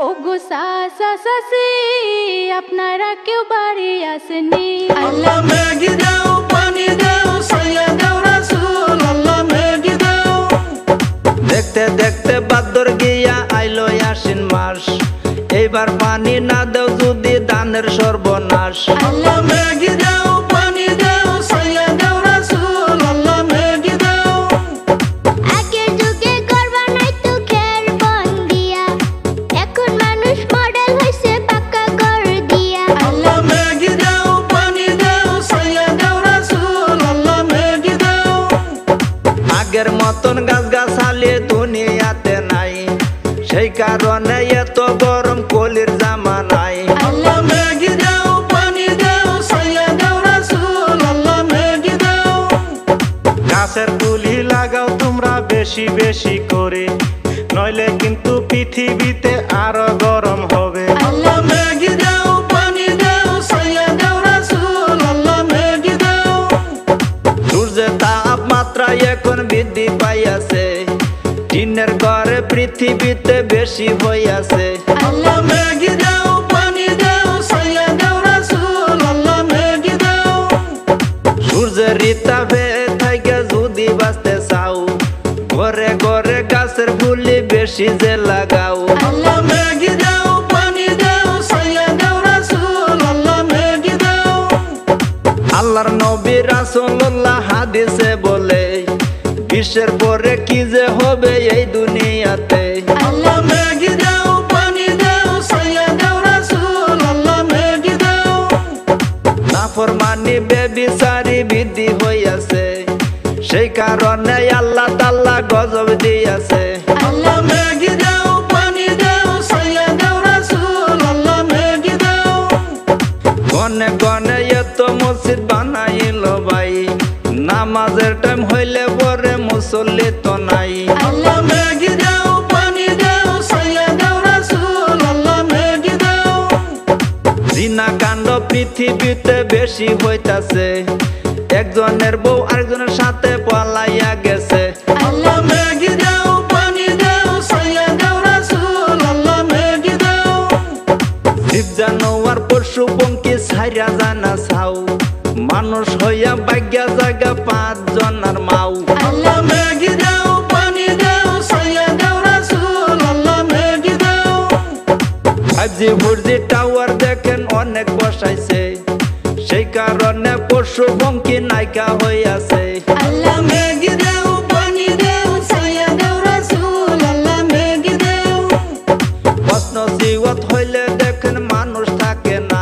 ওগো সাসা সাসি আপনারা কেউ বাড়ি আসেনি। আল্লাহ মেঘি দাও পানি দাও সাইয়া দাও রাসূল আল্লাহ মেঘি দাও। দেখতে দেখতে বাদর গিয়া আইলো আশ্বিন মাস, এইবার পানি না দাও যদি দানের সর্বনাশ। আল্লাহ মেঘি দাও পানি দাও সাইয়া দাও রাসূল আল্লাহ মেঘি দাও। আগের যুগে করবা নাই তো খের বন দিয়া, এখন মানুষ মডেল হইছে পাকা ঘর দিয়া। আল্লাহ মেঘি দাও পানি দাও সাইয়া দাও রাসূল আল্লাহ মেঘি দাও। আগের মতন গাছ গাছালি দুনিয়াতে নাই, সেই কারণে এত গরম কলির জামানায়। আল্লাহ মেঘি দাও পানি দাও সাইয়া দাও রাসূল আল্লাহ মেঘি দাও। গাছের তুলি লাগাও তোমরা বেশি বেশি করে, নইলে কিন্তু পৃথিবীতে আরো গরম হবে। আল্লাহ মেঘি দাও পানি দাও সাইয়া দাও রাসূল আল্লাহ মেঘি দাও। সূর্যের তাপমাত্রা এখন বৃদ্ধি পাইয়াছে, দিনের ঘরে পৃথিবীতে বেশি হইয়াছে। আল্লাহ মেঘি দাও পানি দাও সাইয়া দাও রাসূল আল্লাহ মেঘি দাও। সূর্যের রিতাপে থেকে যদি বাঁচতে চাও, ঘরে ঘরে গাছের ফুলি বেশি যে লাগাও। আল্লাহ মেঘি দাও পানি দাও সাইয়া দাও রাসূল আল্লাহ মেঘি দাও। আল্লাহর নবী রাসূলুল্লাহ হাদিসে বলে, বিশ্বের পরে কি যে হবে এই দুনিয়াতে। আল্লাহ মেঘি দাও পানি দাও সাইয়া দাও রাসূল আল্লাহ মেঘি দাও। নাফরমানি বেবিচারি বৃদ্ধি হইয়াছে, সেই কারণে আল্লাহ তাআলা গজব দিয়াছে। আল্লাহ মেঘি দাও পানি দাও সাইয়া দাও রাসূল আল্লাহ মেঘি দাও। গনে গনে এত মসজিদ বানাইল ভাই, নামাজের টাইম হইলে পরে মুসল্লি তো নাই। আল্লাহ মেঘি দাও পানি দাও সাইয়া দাও রাসূল আল্লাহ মেঘি দাও। জিনা কাণ্ড পৃথিবীতে বেশি হইতাছে, একজনের বউ আরেকজনের সাথে পলাইয়া গেছে। আল্লাহ মেঘি দাও পানি দাও সাইয়া দাও রাসূল আল্লাহ মেঘি দাও। জীব জানোয়ার পশু পঙ্খী ছাইরা জানা ছাও, মানুষ হইয়া ভাগ্যা জায়গা 5 জনের মাও। আল্লাহ মেঘি দাও পানি দাও সাইয়া দাও রাসূল আল্লাহ মেঘি দাও। 5G 4G টাওয়ার দেখেন অনেক বসাইছে, সেই কারণে পশু পঙ্খী নাইকা হইয়াছে। আল্লাহ মেঘি দাও পানি দাও সাইয়া দাও রাসূল আল্লাহ মেঘি দাও। প্রশ্ন জীবত হইলে দেখেন মানুষ থাকে না,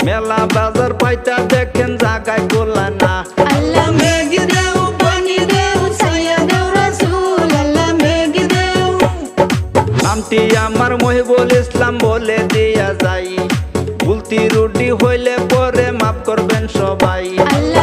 মেলা বাজার পাইতা দেখেন জায়গায় গোলা না। আল্লাহ মেঘি দাও পানি দাও সাইয়া দাও রাসূল আল্লাহ মেঘি দাও। নামটি আমার মহিবুল ইসলাম বলে দিয়া যাই, ভুল ত্রুটি হইলে পরে মাফ করবেন সবাই। আল্লাহ